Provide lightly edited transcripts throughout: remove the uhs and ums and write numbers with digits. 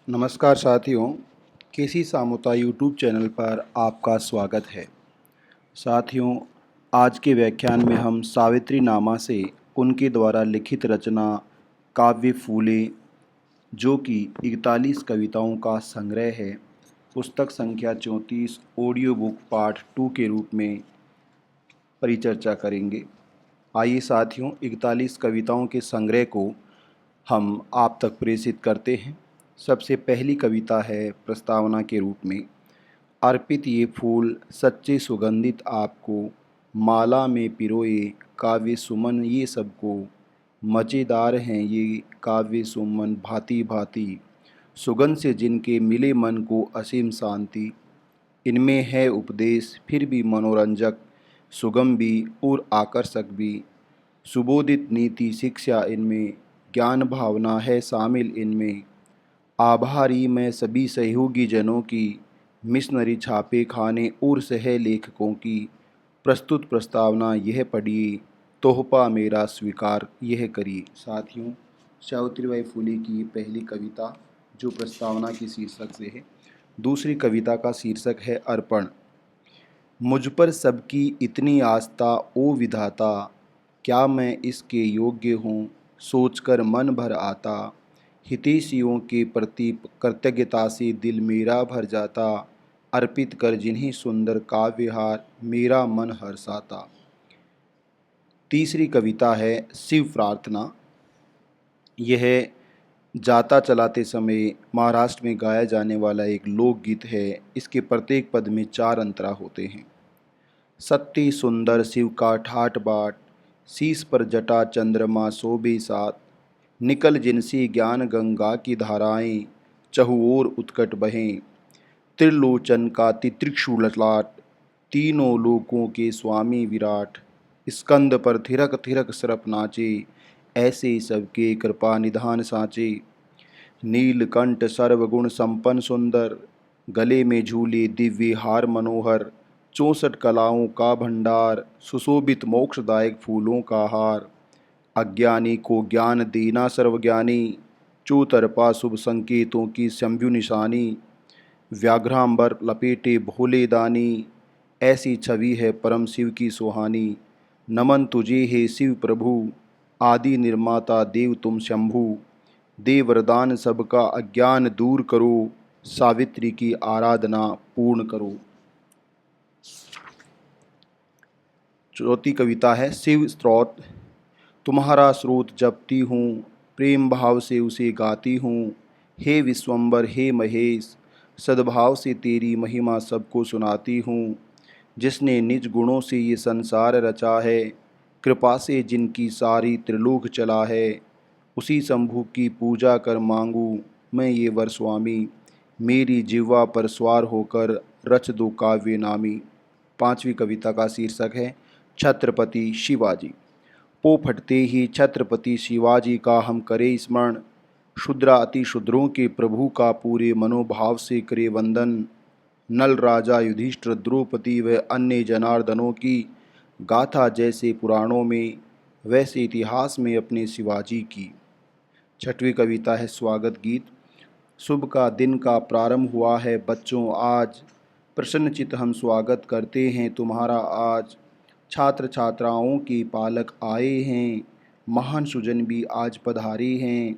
नमस्कार साथियों, केसी सामुता YouTube channel पर आपका स्वागत है। साथियों, आज के व्याख्यान में हम सावित्री नामा से उनके द्वारा लिखित रचना काव्य फूले, जो कि 41 कविताओं का संग्रह है, पुस्तक संख्या 34 ऑडियो बुक पार्ट 2 के रूप में परिचर्चा करेंगे। आइए साथियों, 41 कविताओं के संग्रह को हम आप तक प्रेषित करते हैं। सबसे पहली कविता है प्रस्तावना के रूप में। अर्पित ये फूल सच्चे सुगंधित आपको, माला में पिरोए काव्य सुमन ये सबको। मज़ेदार हैं ये काव्य सुमन भांति भांति, सुगंध से जिनके मिले मन को असीम शांति। इनमें है उपदेश फिर भी मनोरंजक, सुगम भी और आकर्षक भी। सुबोधित नीति शिक्षा इनमें, ज्ञान भावना है शामिल इनमें। आभारी मैं सभी सहयोगी जनों की, मिशनरी छापे खाने और सह लेखकों की। प्रस्तुत प्रस्तावना यह पढ़िए, तोहफा मेरा स्वीकार यह करिए। साथियों, सावित्रीबाई फुले की पहली कविता जो प्रस्तावना की शीर्षक से है। दूसरी कविता का शीर्षक है अर्पण। मुझ पर सबकी इतनी आस्था ओ विधाता, क्या मैं इसके योग्य हूँ सोचकर मन भर आता। हितैषियों के प्रति कृतज्ञता से दिल मेरा भर जाता, अर्पित कर जिन्हें सुंदर काव्यहार मेरा मन हर्षाता। तीसरी कविता है शिव प्रार्थना। यह जाता चलाते समय महाराष्ट्र में गाया जाने वाला एक लोकगीत है। इसके प्रत्येक पद में 4 अंतरा होते हैं। सत्य सुंदर शिव का ठाट बाट, शीश पर जटा चंद्रमा शोभे साथ। निकल जिनसे ज्ञान गंगा की धाराएं, चहुओर उत्कट बहें। त्रिलोचन का तित्रिक्षु ललाट, तीनों लोकों के स्वामी विराट। स्कंद पर थिरक थिरक सरप नाचे, ऐसे सबके कृपा निधान साँचे। नीलकंठ सर्वगुण संपन्न सुंदर, गले में झूले दिव्य हार मनोहर। 64 कलाओं का भंडार, सुशोभित मोक्षदायक फूलों का हार। अज्ञानी को ज्ञान देना सर्वज्ञानी, चौतरफा शुभ संकेतों की शंभु निशानी। व्याघ्रांबर लपेटे भोले दानी, ऐसी छवि है परम शिव की सुहानी। नमन तुझे हे शिव प्रभु, आदि निर्माता देव तुम शंभु। दे वरदान सबका अज्ञान दूर करो, सावित्री की आराधना पूर्ण करो। चौथी कविता है शिव स्तोत्र। तुम्हारा स्रोत जपती हूँ, प्रेम भाव से उसे गाती हूँ। हे विश्वंबर हे महेश, सद्भाव से तेरी महिमा सबको सुनाती हूँ। जिसने निज गुणों से ये संसार रचा है, कृपा से जिनकी सारी त्रिलोक चला है। उसी शंभु की पूजा कर मांगू मैं ये वर स्वामी, मेरी जिह्वा पर स्वार होकर रच दो काव्य नामी। पांचवी कविता का शीर्षक है छत्रपति शिवाजी। पो फटते ही छत्रपति शिवाजी का हम करें स्मरण, क्षुद्रा अति क्षुद्रों के प्रभु का पूरे मनोभाव से करे वंदन। नल राजा युधिष्ठिर द्रौपदी व अन्य जनार्दनों की गाथा जैसे पुराणों में, वैसे इतिहास में अपने शिवाजी की। छठवीं कविता है स्वागत गीत। शुभ का दिन का प्रारंभ हुआ है बच्चों आज, प्रसन्नचित हम स्वागत करते हैं तुम्हारा आज। छात्र छात्राओं के पालक आए हैं, महान सुजन भी आज पधारे हैं।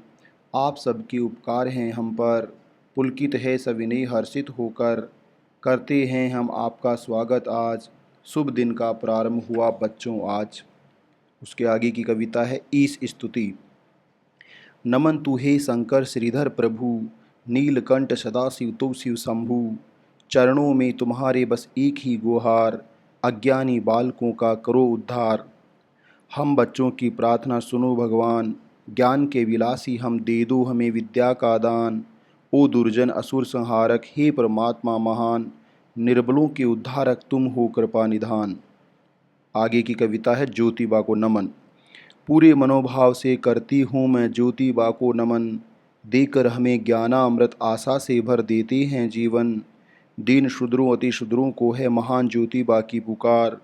आप सबके उपकार हैं हम पर, पुलकित है सविनय हर्षित होकर। करते हैं हम आपका स्वागत आज, शुभ दिन का प्रारंभ हुआ बच्चों आज। उसके आगे की कविता है ईश स्तुति। नमन तुहे शंकर श्रीधर प्रभु, नीलकंठ सदा शिव तो शिव शंभु। चरणों में तुम्हारे बस एक ही गुहार, अज्ञानी बालकों का करो उद्धार। हम बच्चों की प्रार्थना सुनो भगवान, ज्ञान के विलासी हम दे दो हमें विद्या का दान। ओ दुर्जन असुर संहारक हे परमात्मा महान, निर्बलों के उद्धारक तुम हो कृपा निधान। आगे की कविता है ज्योतिबा को नमन। पूरे मनोभाव से करती हूँ मैं ज्योतिबा को नमन, देकर हमें ज्ञानामृत आशा से भर देते हैं जीवन। दीन शूद्रों अति शूद्रों को है महान ज्योतिबा की पुकार,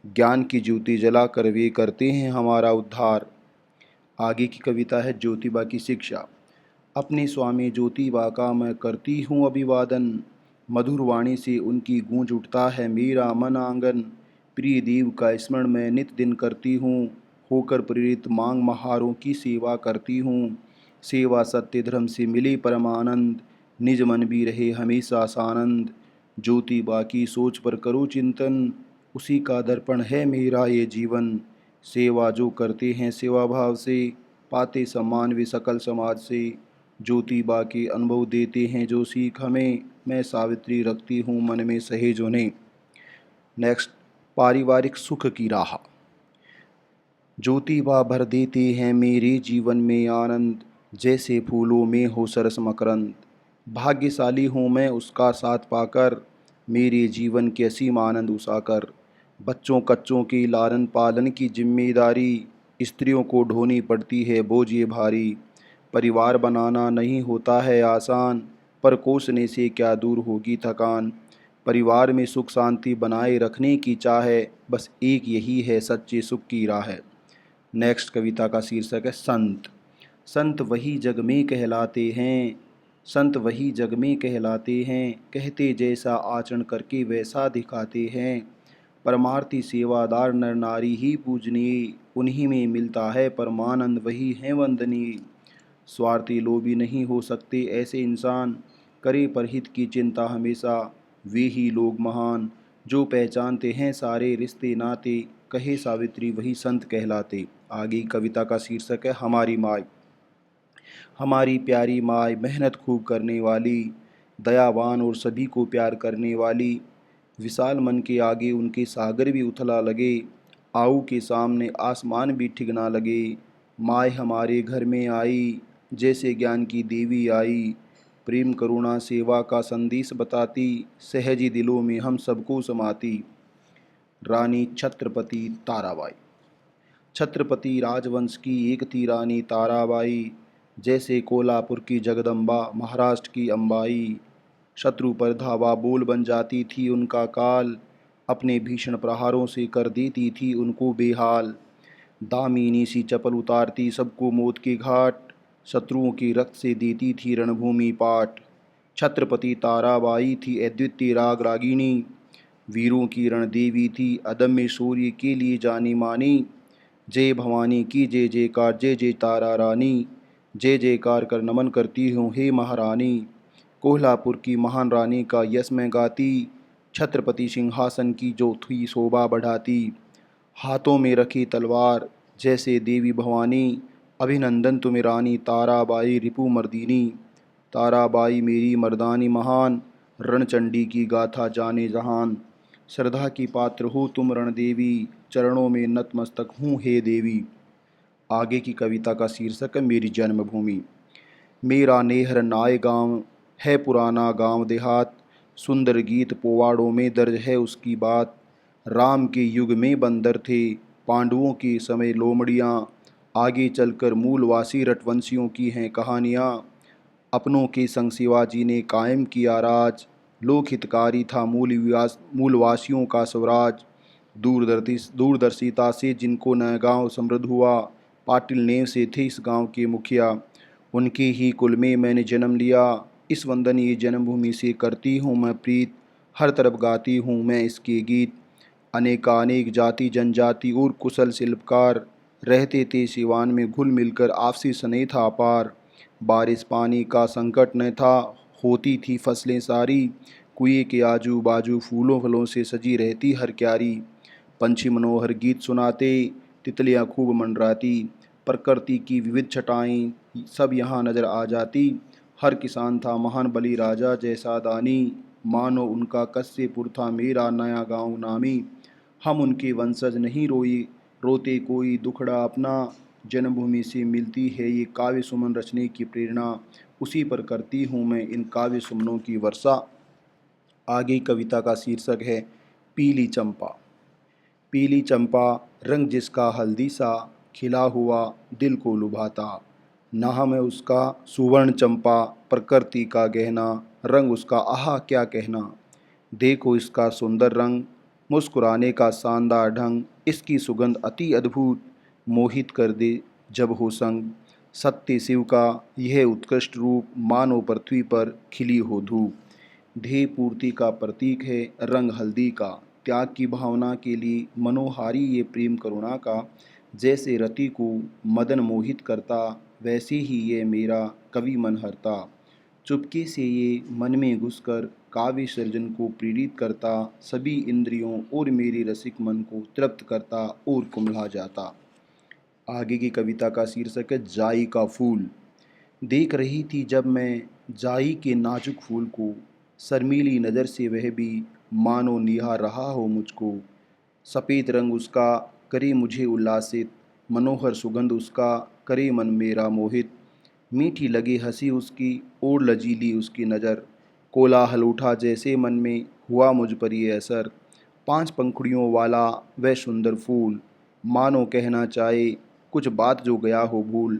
ज्ञान की ज्योति जलाकर वे करते हैं हमारा उद्धार। आगे की कविता है ज्योतिबा की शिक्षा। अपने स्वामी ज्योतिबा का मैं करती हूँ अभिवादन। मधुर वाणी से उनकी गूंज उठता है मेरा मन आंगन। प्रिय देव का स्मरण मैं नित दिन करती हूँ। होकर प्रेरित मांग महारों की सेवा करती हूँ। सेवा सत्य धर्म से मिले परमानंद। निज मन भी रहे हमेशा सानंद। ज्योतिबा की सोच पर करो चिंतन। उसी का दर्पण है मेरा ये जीवन। सेवा जो करते हैं सेवा भाव से, पाते सम्मान वे सकल समाज से। ज्योतिबा के अनुभव देते हैं जो सीख हमें, मैं सावित्री रखती हूँ मन में सहेज उन्हें। नेक्स्ट, पारिवारिक सुख की राह। ज्योतिबा भर देते हैं मेरे जीवन में आनंद, जैसे फूलों में हो सरस मकरंद। भाग्यशाली हूँ मैं उसका साथ पाकर, मेरे जीवन के असीम आनंद उसाकर। बच्चों कच्चों की लालन पालन की जिम्मेदारी, स्त्रियों को ढोनी पड़ती है बोझ ये भारी। परिवार बनाना नहीं होता है आसान, पर कोसने से क्या दूर होगी थकान। परिवार में सुख शांति बनाए रखने की चाह है, बस एक यही है सच्चे सुख की राह है। नेक्स्ट कविता का शीर्षक है संत। संत वही जग में कहलाते हैं, संत वही जग में कहलाते हैं, कहते जैसा आचरण करके वैसा दिखाते हैं। परमार्थी सेवादार नर नारी ही पूजनीय, उन्हीं में मिलता है परमानंद वही है वंदनीय। स्वार्थी लोभी नहीं हो सकते ऐसे इंसान, करे परहित की चिंता हमेशा, वे ही लोग महान जो पहचानते हैं सारे रिश्ते नाते। कहे सावित्री वही संत कहलाते। आगे कविता का शीर्षक है हमारी माँ। हमारी प्यारी माँ मेहनत खूब करने वाली, दयावान और सभी को प्यार करने वाली। विशाल मन के आगे उनके सागर भी उथला लगे, आऊ के सामने आसमान भी ठिगना लगे। माँ हमारे घर में आई, जैसे ज्ञान की देवी आई। प्रेम करुणा सेवा का संदेश बताती, सहजी दिलों में हम सबको समाती। रानी छत्रपति ताराबाई। छत्रपति राजवंश की एक थी रानी ताराबाई, जैसे कोल्हापुर की जगदम्बा महाराष्ट्र की अंबाई। शत्रु पर धावा बोल बन जाती थी उनका काल, अपने भीषण प्रहारों से कर देती थी उनको बेहाल। दामिनी सी चपल उतारती सबको मौत के घाट, शत्रुओं के रक्त से देती थी रणभूमि पाट। छत्रपति ताराबाई थी अद्वितीय राग रागिनी, वीरों की रणदेवी थी अदम्य शौर्य के लिए जानी मानी। जय भवानी की जय जयकार, जय जय तारा रानी, जय जयकार कर नमन करती हूँ हे महारानी। कोल्हापुर की महान रानी का यश मैं गाती, छत्रपति सिंहासन की जो थी शोभा बढ़ाती। हाथों में रखी तलवार जैसे देवी भवानी, अभिनंदन तुम्हें रानी ताराबाई रिपु मर्दिनी। ताराबाई मेरी मर्दानी महान, रणचंडी की गाथा जाने जहान। श्रद्धा की पात्र हो तुम रणदेवी, चरणों में नतमस्तक हूँ हे देवी। आगे की कविता का शीर्षक है मेरी जन्मभूमि। मेरा नेहर नाय गाँव है पुराना गांव देहात, सुंदर गीत पोवाड़ों में दर्ज है उसकी बात। राम के युग में बंदर थे, पांडवों के समय लोमड़ियाँ, आगे चलकर मूलवासी रटवंशियों की हैं कहानियाँ। अपनों के संग शिवाजी ने कायम किया राज, लोक हितकारी था मूलवासियों का स्वराज। दूरदर्शिता से जिनको नया गांव समृद्ध हुआ, पाटिल नेम से थे इस गांव के मुखिया। उनके ही कुल में मैंने जन्म लिया, इस वंदनीय जन्मभूमि से करती हूँ मैं प्रीत। हर तरफ गाती हूँ मैं इसके गीत। अनेकानेक जाति जनजाति और कुशल शिल्पकार रहते थे सिवान में घुल मिलकर, आपसी स्नेह था अपार। बारिश पानी का संकट न था, होती थी फसलें सारी। कुएं के आजू बाजू फूलों फलों से सजी रहती हर क्यारी। पंछी मनोहर गीत सुनाते, तितलियाँ खूब मंडराती। प्रकृति की विविध छटाएं सब यहाँ नजर आ जाती। हर किसान था महान बली राजा जैसा दानी, मानो उनका कस्यपुर था मेरा नया गांव नामी। हम उनके वंशज नहीं रोते कोई दुखड़ा अपना, जन्मभूमि से मिलती है ये काव्य सुमन रचने की प्रेरणा। उसी पर करती हूँ मैं इन काव्य सुमनों की वर्षा। आगे कविता का शीर्षक है पीली चंपा। पीली चंपा रंग जिसका हल्दी सा, खिला हुआ दिल को लुभाता। नाम है उसका सुवर्ण चंपा, प्रकृति का गहना, रंग उसका आहा क्या कहना। देखो इसका सुंदर रंग, मुस्कुराने का शानदार ढंग, इसकी सुगंध अति अद्भुत, मोहित कर दे जब हो संग। सत्य शिव का यह उत्कृष्ट रूप, मानो पृथ्वी पर खिली हो धूप। ध्येय पूर्ति का प्रतीक है रंग हल्दी का, त्याग की भावना के लिए मनोहारी ये प्रेम करुणा का। जैसे रति को मदन मोहित करता, वैसे ही ये मेरा कवि मन हरता। चुपके से ये मन में घुसकर काव्य सर्जन को प्रेरित करता, सभी इंद्रियों और मेरे रसिक मन को तृप्त करता और कुम्हला जाता। आगे की कविता का शीर्षक है जाई का फूल। देख रही थी जब मैं जाई के नाजुक फूल को, शर्मीली नज़र से वह भी मानो निहार रहा हो मुझको। सफ़ेद रंग उसका करे मुझे उल्लासित, मनोहर सुगंध उसका करे मन मेरा मोहित। मीठी लगे हंसी उसकी और लजीली उसकी नज़र, कोलाहल उठा जैसे मन में हुआ मुझ पर ये असर। पांच पंखुड़ियों वाला वह सुंदर फूल, मानो कहना चाहे कुछ बात जो गया हो भूल।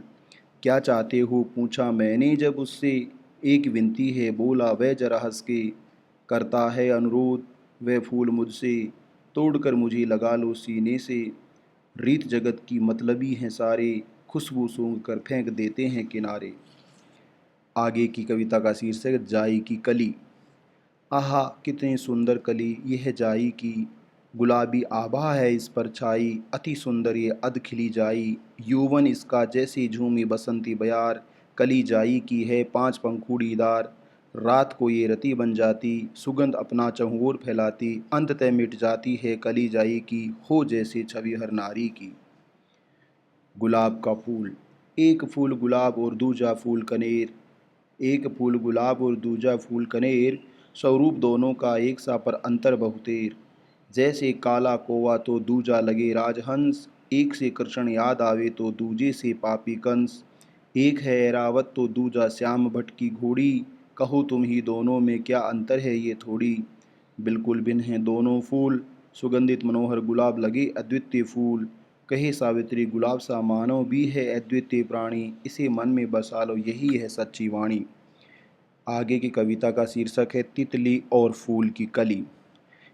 क्या चाहते हो पूछा मैंने जब उससे, एक विनती है बोला वह जरा हंस के। करता है अनुरोध वह फूल मुझसे, तोड़कर मुझे लगा लो सीने से। रीत जगत की मतलबी हैं सारे, खुशबू सूंघ कर फेंक देते हैं किनारे। आगे की कविता का शीर्षक है जाई की कली। आहा कितनी सुंदर कली यह जाई की, गुलाबी आभा है इस पर छाई, अति सुंदर ये अध खिली जाई। यौवन इसका जैसे झूमी बसंती बयार, कली जाई की है पांच पंखुड़ीदार। रात को ये रति बन जाती, सुगंध अपना चहुओर फैलाती, अंततः मिट जाती है कली जाई की, हो जैसे छवि हर नारी की। गुलाब का फूल। एक फूल गुलाब और दूजा फूल कनेर, एक फूल गुलाब और दूजा फूल कनेर, स्वरूप दोनों का एक सा पर अंतर बहुतेर। जैसे काला कोवा तो दूजा लगे राजहंस, एक से कृष्ण याद आवे तो दूजे से पापी कंस। एक है ऐरावत तो दूजा श्याम भट्ट की घोड़ी, कहो तुम ही दोनों में क्या अंतर है ये थोड़ी। बिल्कुल भिन्न हैं दोनों फूल, सुगंधित मनोहर गुलाब लगे अद्वितीय फूल। कहे सावित्री गुलाब सा मानव भी है अद्वितीय प्राणी, इसे मन में बसा लो यही है सच्ची वाणी। आगे की कविता का शीर्षक है तितली और फूल की कली।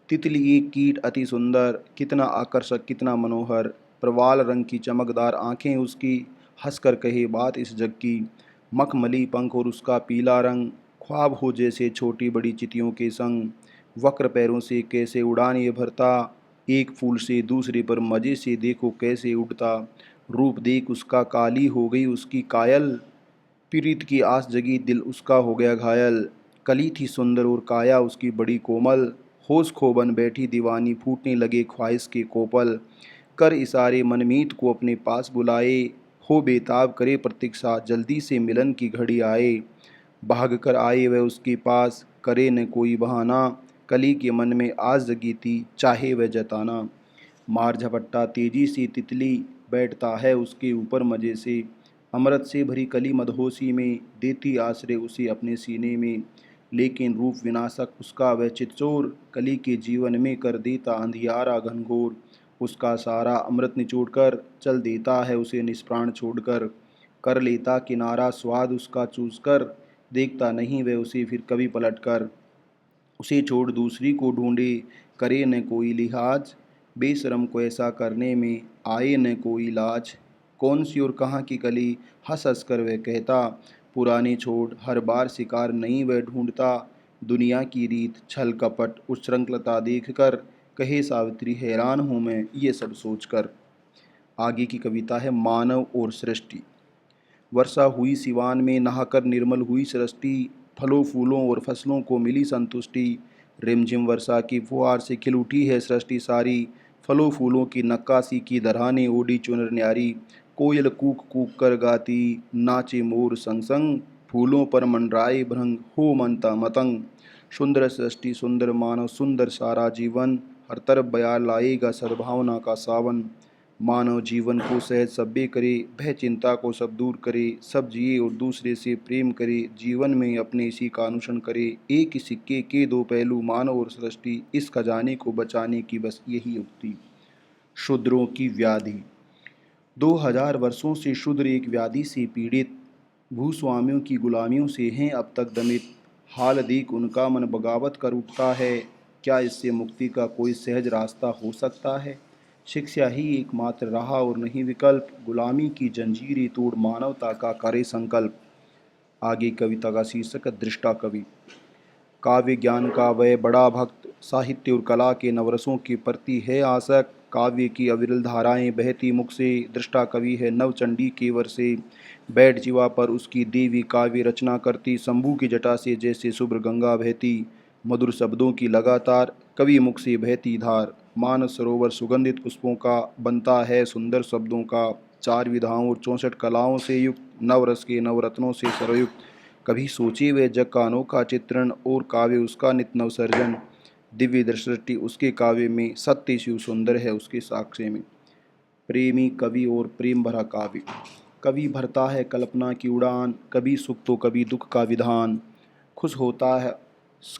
तितली एक कीट अति सुंदर, कितना आकर्षक कितना मनोहर, प्रवाल रंग की चमकदार आंखें उसकी, हंसकर कहे बात इस जग की। मखमली पंख और उसका पीला रंग, ख्वाब हो जैसे छोटी बड़ी चितियों के संग। वक्र पैरों से कैसे उड़ान ये भरता, एक फूल से दूसरे पर मजे से देखो कैसे उड़ता। रूप देख उसका काली हो गई उसकी कायल, प्रीत की आस जगी दिल उसका हो गया घायल। कली थी सुंदर और काया उसकी बड़ी कोमल, होश खो बन बैठी दीवानी फूटने लगे ख्वाहिश के कोपल। कर इशारे मनमीत को अपने पास बुलाए, हो बेताब करे प्रतीक्षा जल्दी से मिलन की घड़ी आए। भाग कर आए वह उसके पास करे न कोई बहाना, कली के मन में आस जगी थी चाहे वह जताना। मार झपट्टा तेजी से तितली, बैठता है उसके ऊपर मजे से। अमृत से भरी कली मदहोशी में, देती आश्रय उसे अपने सीने में। लेकिन रूप विनाशक उसका वह चितचोर, कली के जीवन में कर देता अंधियारा घनघोर। उसका सारा अमृत निचोड़कर चल देता है उसे निष्प्राण छोड़कर। कर लेता किनारा स्वाद उसका चूस कर, देखता नहीं वह उसे फिर कभी पलट कर। उसे छोड़ दूसरी को ढूंढे, करे न कोई लिहाज, बेशरम को ऐसा करने में आए न कोई लाज। कौन सी और कहाँ की कली, हंस हंस कर वह कहता, पुरानी छोड़ हर बार शिकार नहीं वह ढूंढता। दुनिया की रीत छल कपट उच्छृंखलता देख कर, कहे सावित्री हैरान हूँ मैं ये सब सोच कर। आगे की कविता है मानव और सृष्टि। वर्षा हुई सिवान में नहाकर निर्मल हुई सृष्टि, फलों फूलों और फसलों को मिली संतुष्टि। रिमझिम वर्षा की फुहार से खिल उठी है सृष्टि सारी, फलों फूलों की नक्काशी की दरहाने ओढ़ी चुनर न्यारी। कोयल कूक कूक कर गाती, नाचे मोर संग संग, फूलों पर मंडराए भृंग हो मनता मतंग। सुंदर सृष्टि सुंदर मानव सुंदर सारा जीवन, हर तरफ बयार लाएगा सद्भावना का सावन। मानव जीवन को सहज सभ्य करे, भय चिंता को सब दूर करे, सब जिए और दूसरे से प्रेम करे, जीवन में अपने इसी का अनुसरण करे। एक ही सिक्के के दो पहलू मानव और सृष्टि, इस खजाने को बचाने की बस यही उक्ति। शूद्रों की व्याधि। 2000 वर्षों से शूद्र एक व्याधि से पीड़ित, भूस्वामियों की गुलामियों से हैं अब तक दमित। हाल देख उनका मन बगावत कर उठता है, क्या इससे मुक्ति का कोई सहज रास्ता हो सकता है। शिक्षा ही एकमात्र राह और नहीं विकल्प, गुलामी की जंजीरें तोड़ मानवता का करे संकल्प। आगे कविता का शीर्षक है दृष्टा कवि। काव्य ज्ञान का वह बड़ा भक्त, साहित्य और कला के नवरसों के प्रति है आसक्त। काव्य की अविरल धाराएं बहती मुख से, दृष्टा कवि है नवचंडी केवर से। बैठ जीवा पर उसकी देवी काव्य रचना करती, शंभू की जटा से जैसे शुभ्र गंगा बहती। मधुर शब्दों की लगातार कवि मुख से बहती धार, मानस सरोवर सुगंधित पुष्पों का बनता है सुंदर शब्दों का। चार विधाओं और 64 कलाओं से युक्त, नवरस के नवरत्नों से सरयुक्त। कभी सोचे वे जग का अनोखा चित्रण, और काव्य उसका नित नव सर्जन। दिव्य दृष्टि उसके काव्य में, सत्य शिव सुंदर है उसके साक्ष्य में। प्रेमी कवि और प्रेम भरा काव्य। कवि भरता है कल्पना की उड़ान, कभी सुख तो कभी दुख का विधान। खुश होता है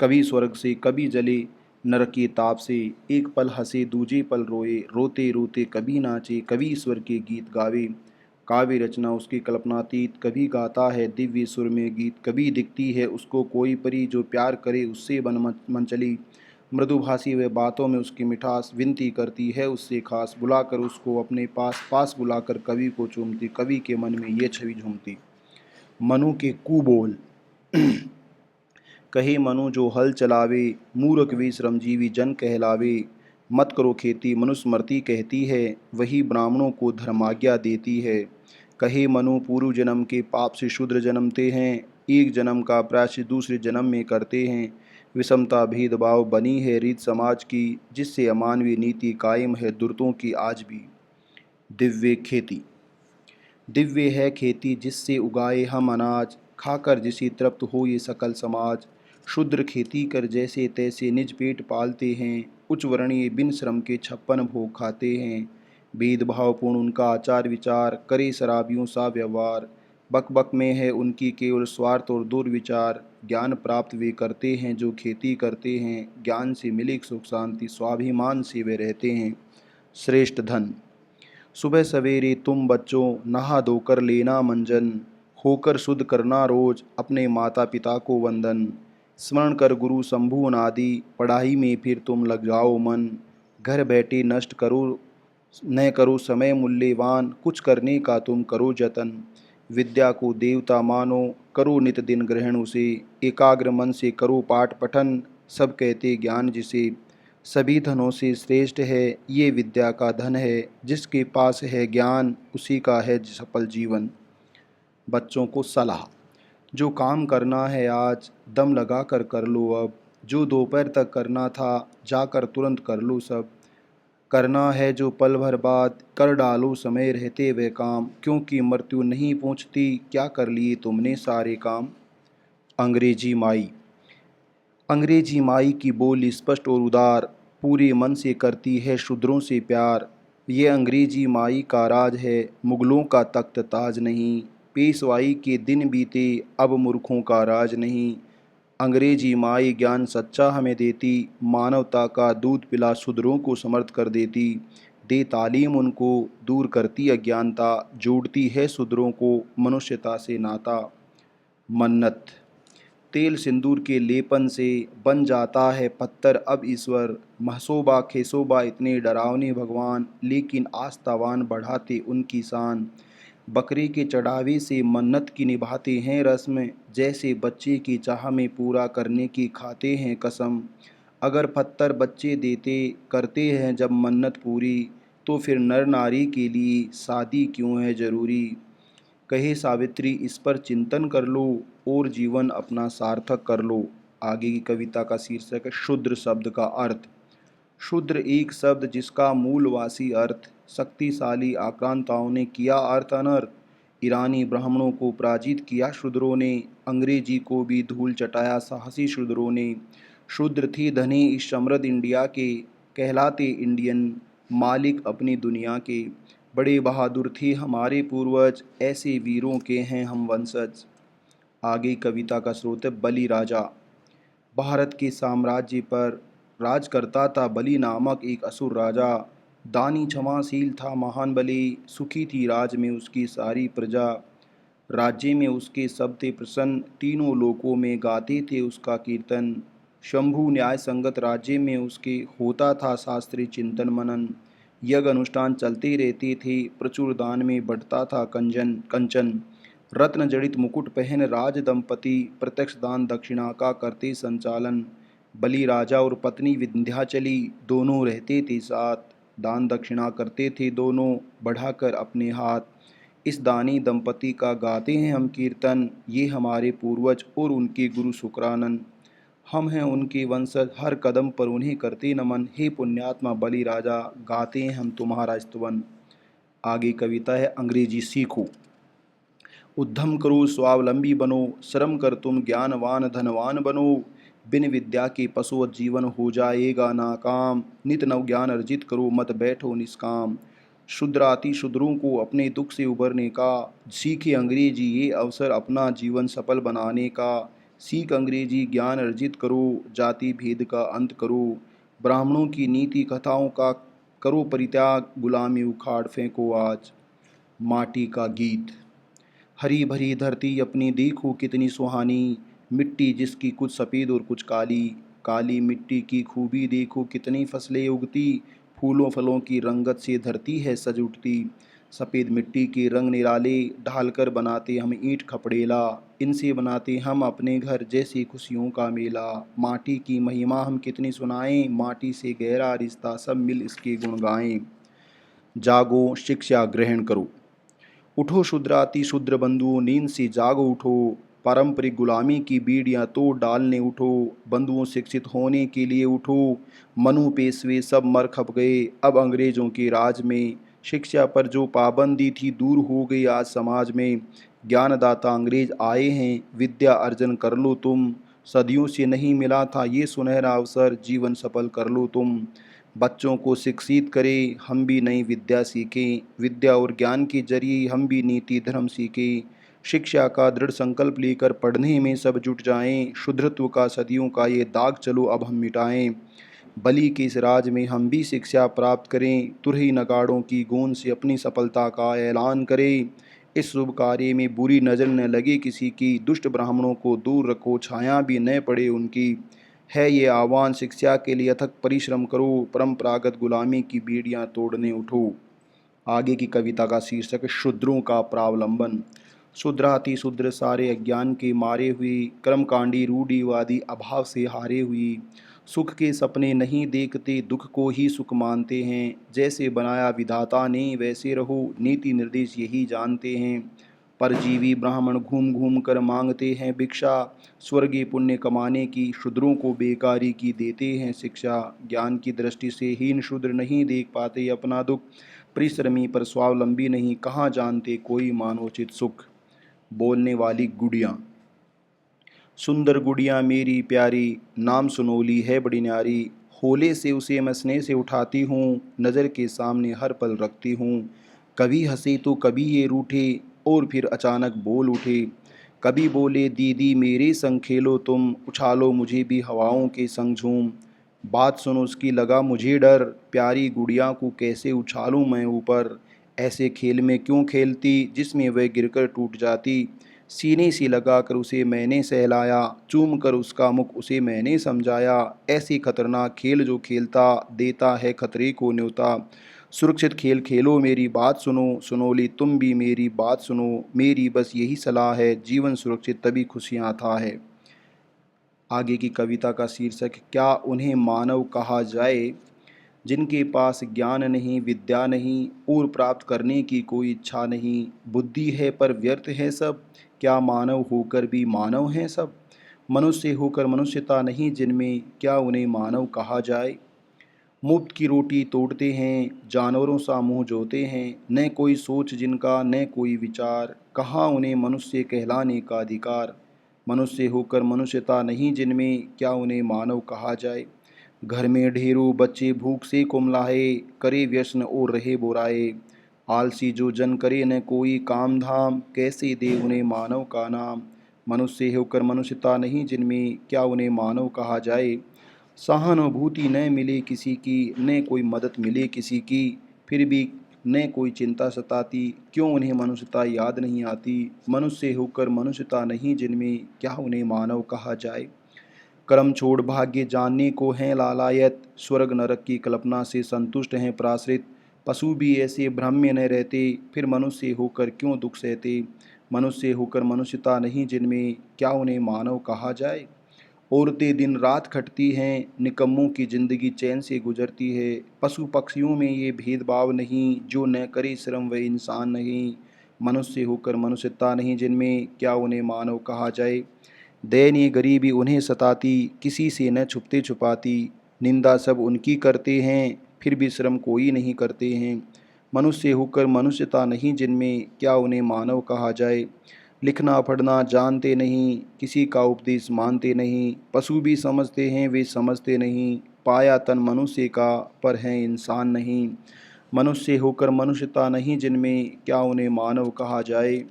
कभी स्वर्ग से, कभी जले नरक के ताप से। एक पल हंसे दूजे पल रोए, रोते रोते कभी नाचे, कभी ईश्वर के गीत गावे। काव्य रचना उसकी कल्पनातीत, कभी गाता है दिव्य सुर में गीत, कभी दिखती है उसको कोई परी जो प्यार करे उससे बन मन चली। मृदुभाषी व बातों में उसकी मिठास, विनती करती है उससे खास, बुलाकर उसको अपने पास, पास बुलाकर कवि को चूमती, कवि के मन में ये छवि झूमती। मनु के कुबोल। कहे मनु जो हल चलावे, मूर्ख वे श्रमजीवी जन कहलावे। मत करो खेती मनुस्मृति मरती कहती है, वही ब्राह्मणों को धर्माज्ञा देती है। कहे मनु पूर्व जन्म के पाप से शूद्र जन्मते हैं, एक जन्म का प्रायश्चित दूसरे जन्म में करते हैं। विषमता भेदभाव बनी है रीत समाज की, जिससे अमानवीय नीति कायम है दुर्तों की आज भी। दिव्य खेती। दिव्य है खेती जिससे उगाए हम अनाज, खाकर जिसे तृप्त हो ये सकल समाज। शूद्र खेती कर जैसे तैसे निज पेट पालते हैं, उच्च वर्णीय बिन श्रम के 56 भोग खाते हैं। भेदभावपूर्ण उनका आचार विचार, करे शराबियों सा व्यवहार। बक बक में है उनकी केवल स्वार्थ और दुर्विचार। ज्ञान प्राप्त वे करते हैं जो खेती करते हैं, ज्ञान से मिले सुख शांति, स्वाभिमान से वे रहते हैं। श्रेष्ठ धन। सुबह सवेरे तुम बच्चों नहा धोकर लेना मंजन, होकर शुद्ध करना रोज अपने माता पिता को वंदन। स्मरण कर गुरु शंभु अनादि, पढ़ाई में फिर तुम लग जाओ मन। घर बैठे नष्ट करो न करो समय मूल्यवान, कुछ करने का तुम करो जतन। विद्या को देवता मानो, करो नित दिन ग्रहण उसे। एकाग्र मन से करो पाठ पठन, सब कहते ज्ञान जिसे। सभी धनों से श्रेष्ठ है ये विद्या का धन है, जिसके पास है ज्ञान उसी का है सफल जीवन। बच्चों को सलाह। जो काम करना है आज दम लगा कर कर लो अब, जो दोपहर तक करना था जाकर तुरंत कर लो सब। करना है जो पल भर बाद, कर डालो समय रहते वे काम, क्योंकि मृत्यु नहीं पहुंचती क्या कर लिए तुमने सारे काम। अंग्रेजी माई। अंग्रेजी माई की बोली स्पष्ट और उदार, पूरे मन से करती है शूद्रों से प्यार। ये अंग्रेजी माई का राज है, मुगलों का तख्त ताज नहीं। पेशवाई के दिन बीते अब मूर्खों का राज नहीं। अंग्रेजी माई ज्ञान सच्चा हमें देती, मानवता का दूध पिला शूद्रों को समर्थ कर देती। दे तालीम उनको, दूर करती अज्ञानता, जोड़ती है शूद्रों को मनुष्यता से नाता। मन्नत। तेल सिंदूर के लेपन से बन जाता है पत्थर अब ईश्वर। महसोबा खेसोबा इतने डरावने भगवान, लेकिन आस्तावान बढ़ाते उनकी शान। बकरे के चढ़ावे से मन्नत की निभाते हैं रस्म, जैसे बच्चे की चाह में पूरा करने की खाते हैं कसम। अगर पत्थर बच्चे देते करते हैं जब मन्नत पूरी, तो फिर नर नारी के लिए शादी क्यों है ज़रूरी। कहे सावित्री इस पर चिंतन कर लो, और जीवन अपना सार्थक कर लो। आगे की कविता का शीर्षक है शूद्र शब्द का अर्थ। शूद्र एक शब्द जिसका मूलवासी अर्थ, शक्तिशाली आक्रांताओं ने किया अर्थ अनर्थ। ईरानी ब्राह्मणों को पराजित किया शूद्रों ने, अंग्रेजी को भी धूल चटाया साहसी शूद्रों ने। शूद्र थे धनी इस समृद्ध इंडिया के, कहलाते इंडियन, मालिक अपनी दुनिया के। बड़े बहादुर थे हमारे पूर्वज, ऐसे वीरों के हैं हम वंशज। आगे कविता का स्रोत है बलि राजा। भारत के साम्राज्य पर राज करता था बलि नामक एक असुर राजा। दानी क्षमाशील था महान बलि, सुखी थी राज में उसकी सारी प्रजा। राज्य में उसके सब थे प्रसन्न, तीनों लोकों में गाते थे उसका कीर्तन। शंभु न्याय संगत राज्य में उसके होता था शास्त्रीय चिंतन मनन। यज्ञ अनुष्ठान चलते रहते थे, प्रचुर दान में बढ़ता था कंजन कंचन। रत्न जड़ित मुकुट पहन राज दंपति, प्रत्यक्ष दान दक्षिणा का करते संचालन। बलि राजा और पत्नी विंध्याचली, दोनों रहते थे साथ, दान दक्षिणा करते थे दोनों बढ़ाकर अपने हाथ। इस दानी दंपति का गाते हैं हम कीर्तन, ये हमारे पूर्वज और उनके गुरु शुक्रानन। हम हैं उनके वंशज, हर कदम पर उन्हें करते नमन। हे पुण्यात्मा बलि राजा, गाते हैं हम तुम्हारा स्तवन। आगे कविता है अंग्रेजी सीखो। उद्यम करो स्वावलंबी बनो, श्रम कर तुम ज्ञानवान धनवान बनो। बिन विद्या के पशु जीवन हो जाएगा नाकाम, नित नव ज्ञान अर्जित करो मत बैठो निष्काम। शूद्राति शूद्रों को अपने दुख से उबरने का, सीखे अंग्रेजी ये अवसर अपना जीवन सफल बनाने का। सीख अंग्रेजी ज्ञान अर्जित करो, जाति भेद का अंत करो। ब्राह्मणों की नीति कथाओं का करो परित्याग, गुलामी उखाड़ फेंको आज। माटी का गीत। हरी भरी धरती अपनी देखो कितनी सुहानी, मिट्टी जिसकी कुछ सफ़ेद और कुछ काली। काली मिट्टी की खूबी देखो कितनी फसलें उगती, फूलों फलों की रंगत से धरती है सज उठती। सफ़ेद मिट्टी के रंग निराले ढालकर बनाते हम ईंट खपड़ेला, इनसे बनाते हम अपने घर जैसे खुशियों का मेला। माटी की महिमा हम कितनी सुनाएं, माटी से गहरा रिश्ता सब मिल इसके गुण गाएं। जागो शिक्षा ग्रहण करो। उठो शूद्राति शूद्र बंधुओं, नींद से जागो उठो। पारंपरिक गुलामी की बीड़ियां तोड़ डालने उठो, बंधुओं शिक्षित होने के लिए उठो। मनु पेशवे सब मर खप गए अब अंग्रेजों के राज में, शिक्षा पर जो पाबंदी थी दूर हो गई आज समाज में। ज्ञानदाता अंग्रेज आए हैं, विद्या अर्जन कर लो तुम। सदियों से नहीं मिला था ये सुनहरा अवसर, जीवन सफल कर लो तुम। बच्चों को शिक्षित करें, हम भी नई विद्या सीखें। विद्या और ज्ञान के जरिए हम भी नीति धर्म सीखें। शिक्षा का दृढ़ संकल्प लेकर पढ़ने में सब जुट जाएं। शुद्रत्व का सदियों का ये दाग चलो अब हम मिटाएं। बलि के इस राज में हम भी शिक्षा प्राप्त करें, तुरही नगाड़ों की गूंज से अपनी सफलता का ऐलान करें। इस शुभ कार्य में बुरी नज़र न लगे किसी की, दुष्ट ब्राह्मणों को दूर रखो छाया भी न पड़े उनकी। है ये आह्वान शिक्षा के लिए अथक परिश्रम करो, परंपरागत गुलामी की बीड़ियां तोड़ने उठो। आगे की कविता का शीर्षक है शूद्रों का प्रावलंबन। शूद्राति शूद्र सारे अज्ञान के मारे हुए, कर्मकांडी रूढ़िवादी अभाव से हारे हुए। सुख के सपने नहीं देखते, दुख को ही सुख मानते हैं। जैसे बनाया विधाता ने वैसे रहो, नीति निर्देश यही जानते हैं। परजीवी ब्राह्मण घूम घूम कर मांगते हैं भिक्षा, स्वर्गीय पुण्य कमाने की शूद्रों को बेकारी की देते हैं शिक्षा। ज्ञान की दृष्टि से हीन शूद्र नहीं देख पाते अपना दुख, परिश्रमी पर स्वावलंबी नहीं कहाँ जानते कोई मानवोचित सुख। बोलने वाली गुड़िया। सुंदर गुड़िया मेरी प्यारी, नाम सुनोली है बड़ी न्यारी। होले से उसे मैं स्नेह से उठाती हूँ, नज़र के सामने हर पल रखती हूँ। कभी हंसे तो कभी ये रूठे, और फिर अचानक बोल उठे। कभी बोले दीदी मेरे संग खेलो तुम, उछालो मुझे भी हवाओं के संग झूम। बात सुनो उसकी लगा मुझे डर, प्यारी गुड़िया को कैसे उछालूं मैं ऊपर। ऐसे खेल में क्यों खेलती जिसमें वह गिरकर टूट जाती। सीने से लगाकर उसे मैंने सहलाया, चूम कर उसका मुख उसे मैंने समझाया। ऐसी खतरनाक खेल जो खेलता देता है खतरे को न्योता। सुरक्षित खेल खेलो मेरी बात सुनो, सुनोली तुम भी मेरी बात सुनो। मेरी बस यही सलाह है, जीवन सुरक्षित तभी खुशियाँ अथाह है। आगे की कविता का शीर्षक क्या उन्हें मानव कहा जाए, जिनके पास ज्ञान नहीं विद्या नहीं और प्राप्त करने की कोई इच्छा नहीं। बुद्धि है पर व्यर्थ है सब, क्या मानव होकर भी मानव हैं सब। मनुष्य होकर मनुष्यता नहीं जिनमें, क्या उन्हें मानव कहा जाए। मुफ्त की रोटी तोड़ते हैं, जानवरों सा मुँह जोते हैं। न कोई सोच जिनका न कोई विचार, कहाँ उन्हें मनुष्य कहलाने का अधिकार। मनुष्य होकर मनुष्यता नहीं जिनमें, क्या उन्हें मानव कहा जाए। घर में ढेरों बच्चे भूख से कुमलाए, करे व्यसन और रहे बुराए। आलसी जो जन करे न कोई काम धाम, कैसे दे उन्हें मानव का नाम। मनुष्य होकर मनुष्यता नहीं जिनमें, क्या उन्हें मानव कहा जाए। सहानुभूति न मिले किसी की, न कोई मदद मिले किसी की, फिर भी न कोई चिंता सताती, क्यों उन्हें मनुष्यता याद नहीं आती। मनुष्य होकर मनुष्यता नहीं जिनमें, क्या उन्हें मानव कहा जाए। कर्म छोड़ भाग्य जानने को हैं लालायत, स्वर्ग नरक की कल्पना से संतुष्ट हैं प्राश्रित। पशु भी ऐसे भ्रम में न रहते, फिर मनुष्य होकर क्यों दुख सहते। मनुष्य होकर मनुष्यता नहीं जिनमें, क्या उन्हें मानव कहा जाए। औरतें दिन रात खटती हैं, निकम्मों की ज़िंदगी चैन से गुजरती है। पशु पक्षियों में ये भेदभाव नहीं, जो न करे श्रम वह इंसान नहीं। मनुष्य होकर मनुष्यता नहीं जिनमें, क्या उन्हें मानव कहा जाए। दयनीय गरीबी उन्हें सताती, किसी से न छुपते छुपाती। निंदा सब उनकी करते हैं, फिर भी श्रम कोई नहीं करते हैं। मनुष्य होकर मनुष्यता नहीं जिनमें, क्या उन्हें मानव कहा जाए। लिखना पढ़ना जानते नहीं, किसी का उपदेश मानते नहीं। पशु भी समझते हैं, वे समझते नहीं। पाया तन मनुष्य का, पर है इंसान नहीं। मनुष्य होकर मनुष्यता नहीं जिनमें, क्या उन्हें मानव कहा जाए।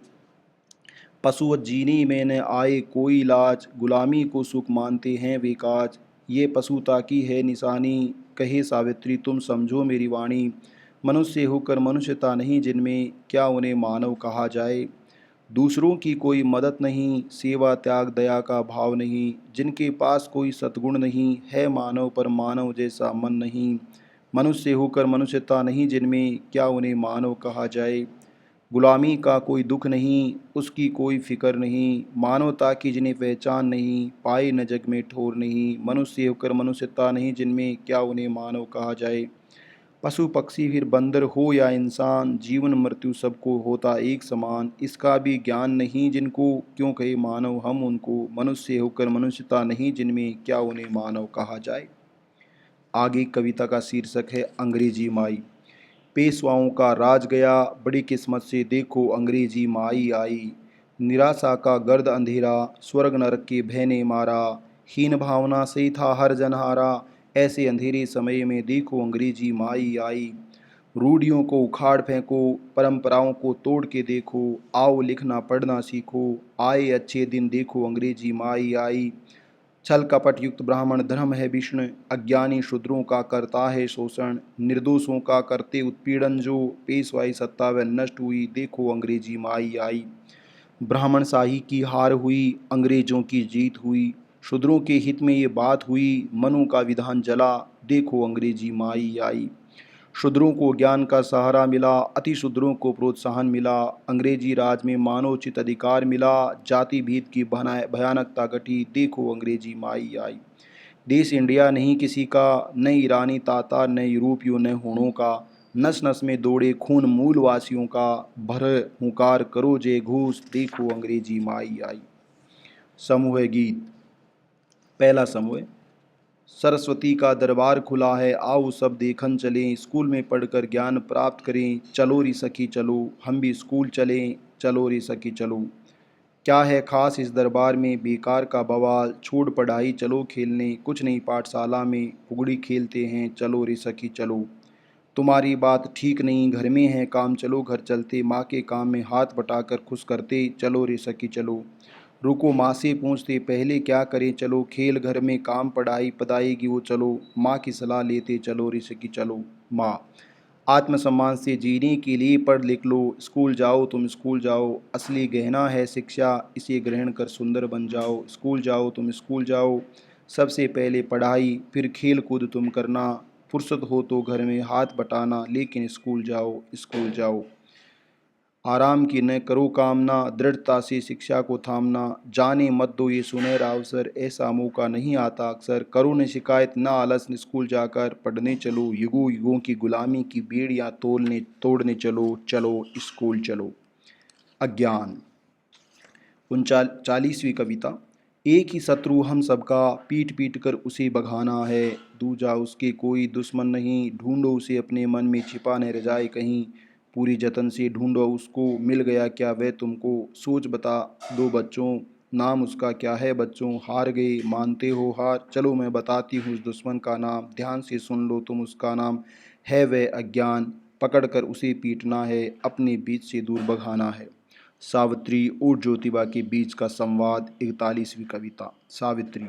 पशुवत जीने में न आए कोई लाज, गुलामी को सुख मानते हैं वे काज। ये पशुता की है निशानी, कहे सावित्री तुम समझो मेरी वाणी। मनुष्य होकर मनुष्यता नहीं जिनमें, क्या उन्हें मानव कहा जाए। दूसरों की कोई मदद नहीं, सेवा त्याग दया का भाव नहीं। जिनके पास कोई सद्गुण नहीं, है मानव पर मानव जैसा मन नहीं। मनुष्य होकर मनुष्यता नहीं जिनमें, क्या उन्हें मानव कहा जाए। गुलामी का कोई दुख नहीं, उसकी कोई फिक्र नहीं। मानवता की जिन्हें पहचान नहीं, पाए न जग में ठोर नहीं। मनुष्य होकर मनुष्यता नहीं जिनमें, क्या उन्हें मानव कहा जाए। पशु पक्षी फिर बंदर हो या इंसान, जीवन मृत्यु सबको होता एक समान। इसका भी ज्ञान नहीं जिनको, क्यों कहे मानव हम उनको। मनुष्य होकर मनुष्यता नहीं जिनमें, क्या उन्हें मानव कहा जाए। आगे कविता का शीर्षक है अंग्रेजी माई। पेशवाओं का राज गया, बड़ी किस्मत से देखो अंग्रेजी माई आई। निराशा का गर्द अंधेरा, स्वर्ग नरक के भय ने मारा। हीन भावना से था हर जनहारा, ऐसे अंधेरे समय में देखो अंग्रेजी माई आई। रूढ़ियों को उखाड़ फेंको, परंपराओं को तोड़ के देखो। आओ लिखना पढ़ना सीखो, आए अच्छे दिन देखो अंग्रेजी माई आई। छल कपट युक्त ब्राह्मण धर्म है विष्णु, अज्ञानी शूद्रों का करता है शोषण। निर्दोषों का करते उत्पीड़न जो, पेशवाई सत्ता वह नष्ट हुई देखो अंग्रेजी माई आई। ब्राह्मण शाही की हार हुई, अंग्रेजों की जीत हुई। शूद्रों के हित में ये बात हुई, मनु का विधान जला देखो अंग्रेजी माई आई। शूद्रों को ज्ञान का सहारा मिला, अति शूद्रों को प्रोत्साहन मिला। अंग्रेजी राज में मानवोचित अधिकार मिला, जाति भेद की भयानकता घटी देखो अंग्रेजी माई आई। देश इंडिया नहीं किसी का, न ईरानी तातार न यूरोपियों न हूणों का। नस नस में दौड़े खून मूलवासियों का, भर हुंकार करो जय घोष देखो अंग्रेजी माई आई। समूह गीत। पहला समूह। सरस्वती का दरबार खुला है, आओ सब देखन चलें। स्कूल में पढ़कर ज्ञान प्राप्त करें, चलो रे सखी चलो। हम भी स्कूल चलें, चलो रे सखी चलो। क्या है खास इस दरबार में, बेकार का बवाल। छोड़ पढ़ाई चलो खेलने, कुछ नहीं पाठशाला में। फुगड़ी खेलते हैं, चलो रे सखी चलो। तुम्हारी बात ठीक नहीं, घर में है काम, चलो घर चलते। माँ के काम में हाथ बटाकर खुश करते, चलो रे सखी चलो। रुको माँ से पूछते, पहले क्या करें चलो। खेल घर में काम पढ़ाई पदाएगी वो, चलो माँ की सलाह लेते, चलो रे सखी चलो। माँ। आत्मसम्मान से जीने के लिए पढ़ लिख लो, स्कूल जाओ तुम स्कूल जाओ। असली गहना है शिक्षा, इसे ग्रहण कर सुंदर बन जाओ। स्कूल जाओ तुम स्कूल जाओ, सबसे पहले पढ़ाई, फिर खेल कूद तुम करना। फुर्सत हो तो घर में हाथ बटाना, लेकिन स्कूल जाओ स्कूल जाओ। आराम की न करो कामना, दृढ़ता से शिक्षा को थामना। जाने मत दो ये सुनहरा अवसर, ऐसा मौका नहीं आता अक्सर। करो न शिकायत न आलस, स्कूल जाकर पढ़ने चलो। युगों युगों की गुलामी की बेड़ियां तोड़ने चलो, चलो स्कूल चलो। अज्ञान। 39वीं कविता। एक ही शत्रु हम सबका, पीट पीट कर उसे भगाना है। दूजा उसके कोई दुश्मन नहीं, ढूंढो उसे अपने मन में छिपा न रह जाए कहीं। पूरी जतन से ढूंढो उसको, मिल गया क्या वह तुमको। सोच बता दो बच्चों, नाम उसका क्या है बच्चों। हार गए मानते हो हार, चलो मैं बताती हूँ उस दुश्मन का नाम। ध्यान से सुन लो तुम उसका नाम, है वह अज्ञान। पकड़ कर उसे पीटना है, अपने बीच से दूर भगाना है। सावित्री और ज्योतिबा के बीच का संवाद। 41वीं कविता। सावित्री।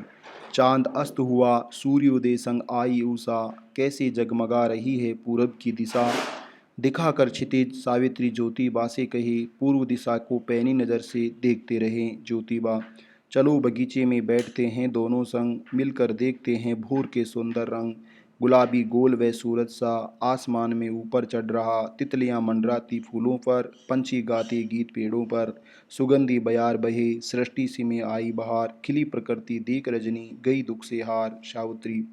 चांद अस्त हुआ, सूर्योदय संग आई उषा। कैसे जगमगा रही है पूरब की दिशा। दिखाकर क्षितिज सावित्री ज्योतिबा से कहे, पूर्व दिशा को पैनी नज़र से देखते रहे ज्योतिबा। चलो बगीचे में बैठते हैं दोनों संग, मिलकर देखते हैं भोर के सुंदर रंग। गुलाबी गोल व सूरज सा आसमान में ऊपर चढ़ रहा, तितलियां मंडराती फूलों पर, पंछी गाते गीत पेड़ों पर, सुगंधी बयार बहे, सृष्टि सी में आई बहार, खिली प्रकृति देख रजनी गई दुख से हार। सावित्री।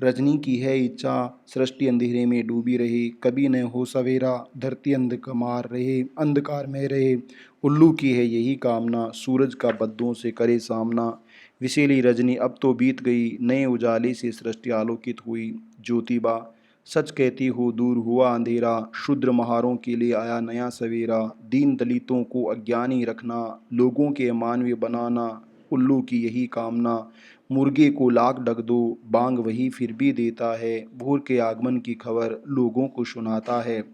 रजनी की है इच्छा सृष्टि अंधेरे में डूबी रहे, कभी न हो सवेरा, धरती अंधकार में रहे। उल्लू की है यही कामना, सूरज का बद्दों से करे सामना। विषैली रजनी अब तो बीत गई, नए उजाले से सृष्टि आलोकित हुई। ज्योतिबा। सच कहती हो दूर हुआ अंधेरा, शूद्र महारों के लिए आया नया सवेरा। दीन दलितों को अज्ञानी रखना, लोगों के मानवीय बनाना, उल्लू की यही कामना। मुर्गे को लाख ढक दो, बांग वही फिर भी देता है, भोर के आगमन की खबर लोगों को सुनाता है।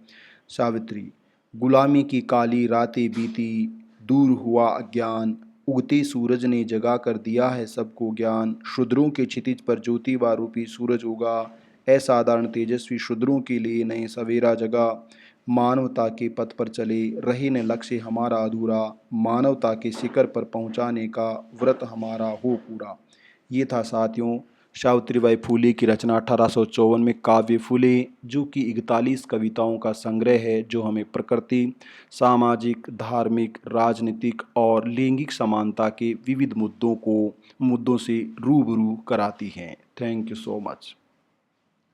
सावित्री। गुलामी की काली रातें बीती, दूर हुआ अज्ञान, उगते सूरज ने जगा कर दिया है सबको ज्ञान। शूद्रों के क्षितिज पर ज्योतिबा रूपी सूरज उगा, असाधारण तेजस्वी शूद्रों के लिए नए सवेरा जगा। मानवता के पथ पर चले, रहे न लक्ष्य हमारा अधूरा, मानवता के शिखर पर पहुंचाने का व्रत हमारा हो पूरा। ये था साथियों सावित्रीबाई फुले की रचना 1854 में काव्य फुले, जो कि 41 कविताओं का संग्रह है, जो हमें प्रकृति, सामाजिक, धार्मिक, राजनीतिक और लैंगिक समानता के विविध मुद्दों से रूबरू कराती हैं। Thank you so much.